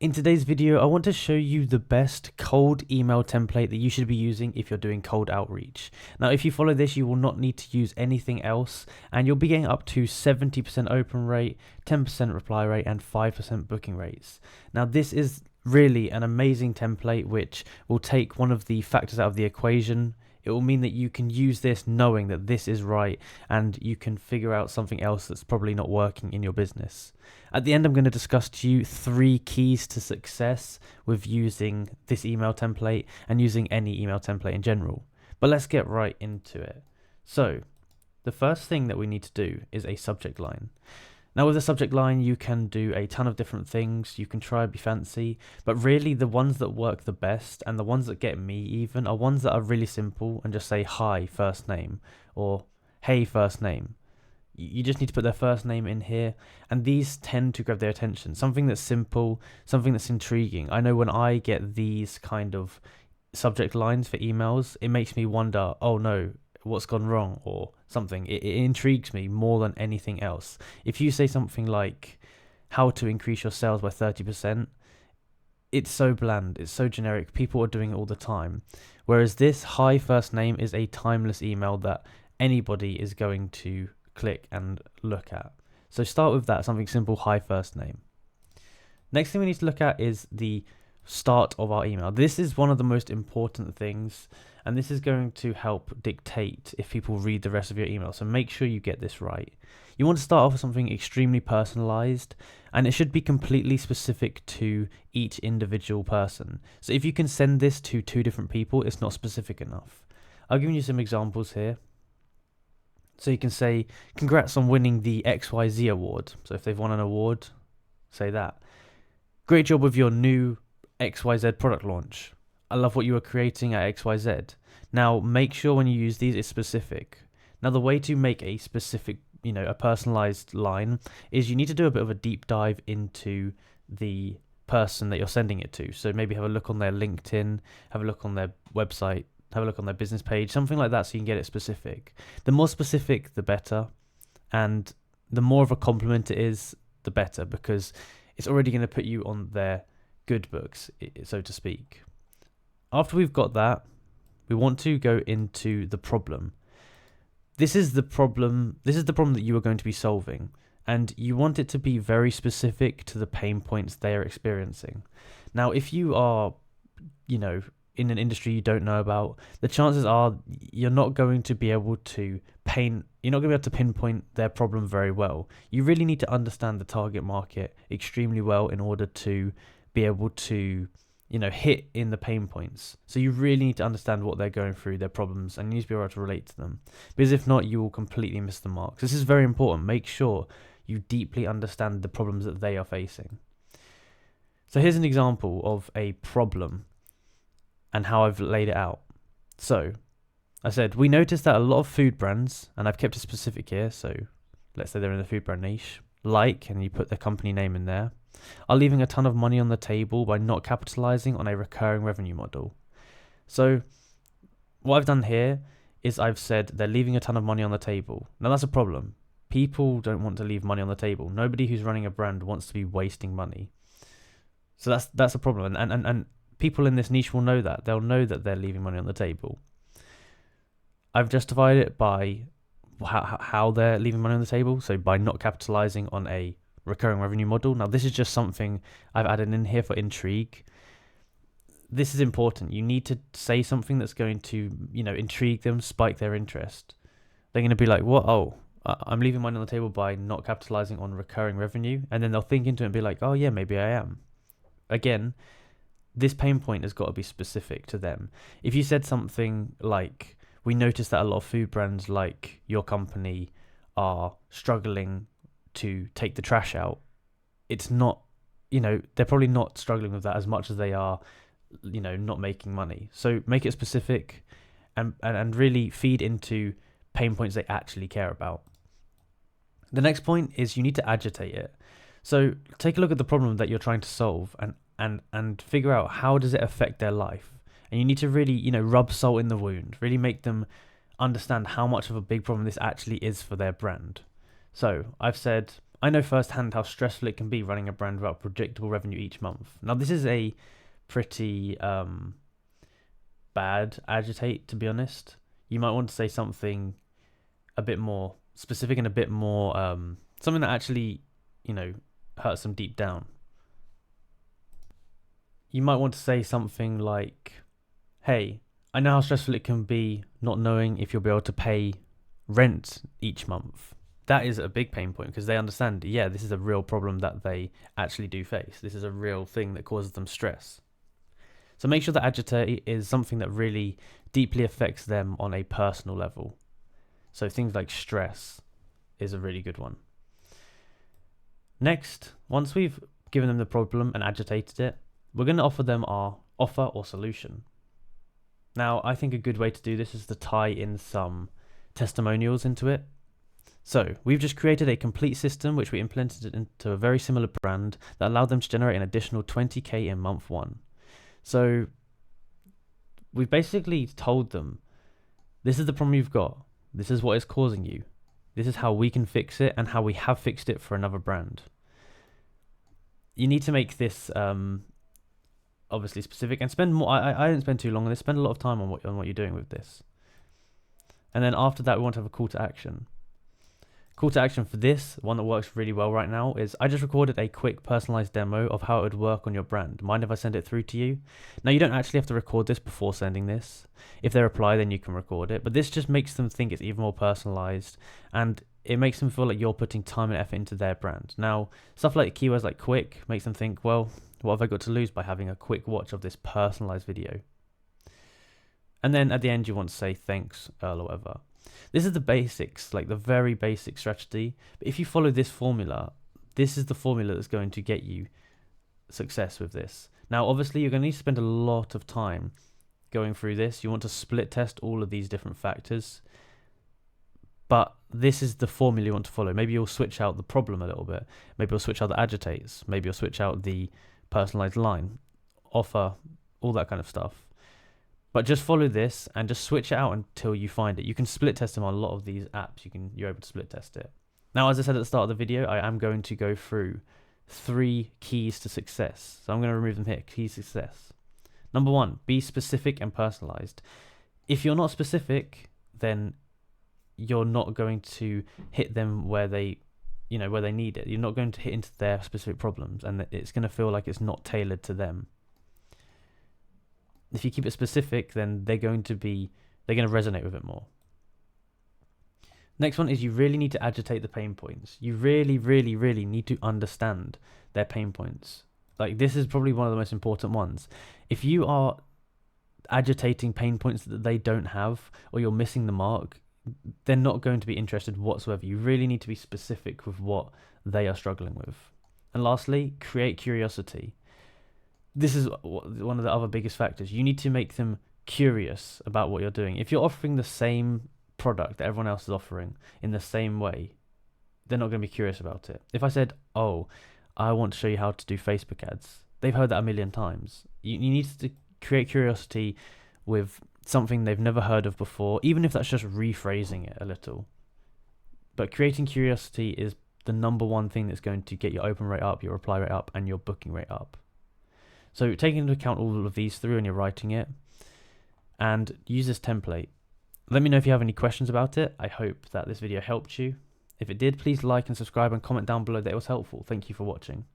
In today's video, I want to show you the best cold email template that you should be using if you're doing cold outreach. Now, if you follow this, you will not need to use anything else, and you'll be getting up to 70% open rate, 10% reply rate, and 5% booking rates. Now, this is really an amazing template which will take one of the factors out of the equation. It will mean that you can use this knowing that this is right, and you can figure out something else that's probably not working in your business. At the end, I'm going to discuss to you 3 keys to success with using this email template and using any email template in general. But let's get right into it. So, the first thing that we need to do is a subject line. Now, with a subject line, you can do a ton of different things. You can try and be fancy, but really the ones that work the best and the ones that get me even are ones that are really simple and just say hi first name or hey first name. You just need to put their first name in here, and these tend to grab their attention. Something that's simple, something that's intriguing. I know when I get these kind of subject lines for emails, it makes me wonder, oh no, what's gone wrong or something. It intrigues me more than anything else. If you say something like how to increase your sales by 30%, it's so bland, it's so generic, people are doing it all the time. Whereas this hi first name is a timeless email that anybody is going to click and look at. So start with that, something simple, hi first name. Next thing we need to look at is the start of our email. This is one of the most important things, and this is going to help dictate if people read the rest of your email. So make sure you get this right. You want to start off with something extremely personalized, and it should be completely specific to each individual person. So if you can send this to 2 different people, it's not specific enough. I'll give you some examples here. So you can say, congrats on winning the XYZ award. So if they've won an award, say that. Great job with your new XYZ product launch. I love what you are creating at XYZ. Now, make sure when you use these, it's specific. Now, the way to make a specific, a personalized line is you need to do a bit of a deep dive into the person that you're sending it to. So maybe have a look on their LinkedIn, have a look on their website, have a look on their business page, something like that, so you can get it specific. The more specific, the better. And the more of a compliment it is, the better, because it's already going to put you on their good books, so to speak. After we've got that, we want to go into the problem. This is the problem that you are going to be solving, and you want it to be very specific to the pain points they are experiencing. Now, if you are, in an industry you don't know about, the chances are you're not going to be able to pinpoint their problem very well. You really need to understand the target market extremely well in order to be able to, hit in the pain points. So you really need to understand what they're going through, their problems, and you need to be able to relate to them. Because if not, you will completely miss the mark. So this is very important. Make sure you deeply understand the problems that they are facing. So here's an example of a problem and how I've laid it out. So I said, we noticed that a lot of food brands, and I've kept it specific here, so let's say they're in the food brand niche, and you put their company name in there, are leaving a ton of money on the table by not capitalizing on a recurring revenue model. So what I've done here is I've said they're leaving a ton of money on the table. Now that's a problem. People don't want to leave money on the table. Nobody who's running a brand wants to be wasting money. So that's a problem. And people in this niche will know that. They'll know that they're leaving money on the table. I've justified it by how they're leaving money on the table. So by not capitalizing on a recurring revenue model. Now, this is just something I've added in here for intrigue. This is important. You need to say something that's going to, intrigue them, spike their interest. They're going to be like, what? Oh, I'm leaving money on the table by not capitalizing on recurring revenue. And then they'll think into it and be like, oh yeah, maybe I am. Again, this pain point has got to be specific to them. If you said something like, we noticed that a lot of food brands like your company are struggling to take the trash out, it's not, they're probably not struggling with that as much as they are, not making money. So make it specific and really feed into pain points they actually care about. The next point is you need to agitate it. So take a look at the problem that you're trying to solve and figure out how does it affect their life. And you need to really, rub salt in the wound, really make them understand how much of a big problem this actually is for their brand. So I've said, I know firsthand how stressful it can be running a brand without predictable revenue each month. Now, this is a pretty bad agitate, to be honest. You might want to say something a bit more specific and a bit more something that actually, hurts them deep down. You might want to say something like, hey, I know how stressful it can be not knowing if you'll be able to pay rent each month. That is a big pain point because they understand, yeah, this is a real problem that they actually do face. This is a real thing that causes them stress. So make sure that agitate is something that really deeply affects them on a personal level. So things like stress is a really good one. Next, once we've given them the problem and agitated it, we're going to offer them our offer or solution. Now, I think a good way to do this is to tie in some testimonials into it. So we've just created a complete system which we implemented into a very similar brand that allowed them to generate an additional 20k in month 1. So we've basically told them, this is the problem you've got. This is what is causing you. This is how we can fix it and how we have fixed it for another brand. You need to make this obviously specific and spend more. I didn't spend too long on this. Spend a lot of time on what you're doing with this. And then after that, we want to have a call to action. Call to action for this, one that works really well right now, is I just recorded a quick personalized demo of how it would work on your brand. Mind if I send it through to you? Now, you don't actually have to record this before sending this. If they reply, then you can record it. But this just makes them think it's even more personalized, and it makes them feel like you're putting time and effort into their brand. Now, stuff like keywords like quick makes them think, well, what have I got to lose by having a quick watch of this personalized video? And then at the end, you want to say thanks, Earl, or whatever. This is the basics, like the very basic strategy. But if you follow this formula, this is the formula that's going to get you success with this. Now, obviously, you're going to need to spend a lot of time going through this. You want to split test all of these different factors. But this is the formula you want to follow. Maybe you'll switch out the problem a little bit. Maybe you'll switch out the agitates. Maybe you'll switch out the personalized line, offer, all that kind of stuff. But just follow this and just switch it out until you find it. You can split test them on a lot of these apps. You're able to split test it. Now, as I said at the start of the video, I am going to go through 3 keys to success. So I'm going to remove them here. Key success. Number 1, be specific and personalized. If you're not specific, then you're not going to hit them where they need it. You're not going to hit into their specific problems, and it's going to feel like it's not tailored to them. If you keep it specific, then they're going to resonate with it more. Next one is you really need to agitate the pain points. You really, really, really need to understand their pain points. Like, this is probably one of the most important ones. If you are agitating pain points that they don't have, or you're missing the mark, they're not going to be interested whatsoever. You really need to be specific with what they are struggling with. And lastly, create curiosity. This is one of the other biggest factors. You need to make them curious about what you're doing. If you're offering the same product that everyone else is offering in the same way, they're not going to be curious about it. If I said, oh, I want to show you how to do Facebook ads, they've heard that a million times. You need to create curiosity with something they've never heard of before, even if that's just rephrasing it a little. But creating curiosity is the number one thing that's going to get your open rate up, your reply rate up, and your booking rate up. So taking into account all of these through when you're writing it, and use this template. Let me know if you have any questions about it. I hope that this video helped you. If it did, please like and subscribe and comment down below that it was helpful. Thank you for watching.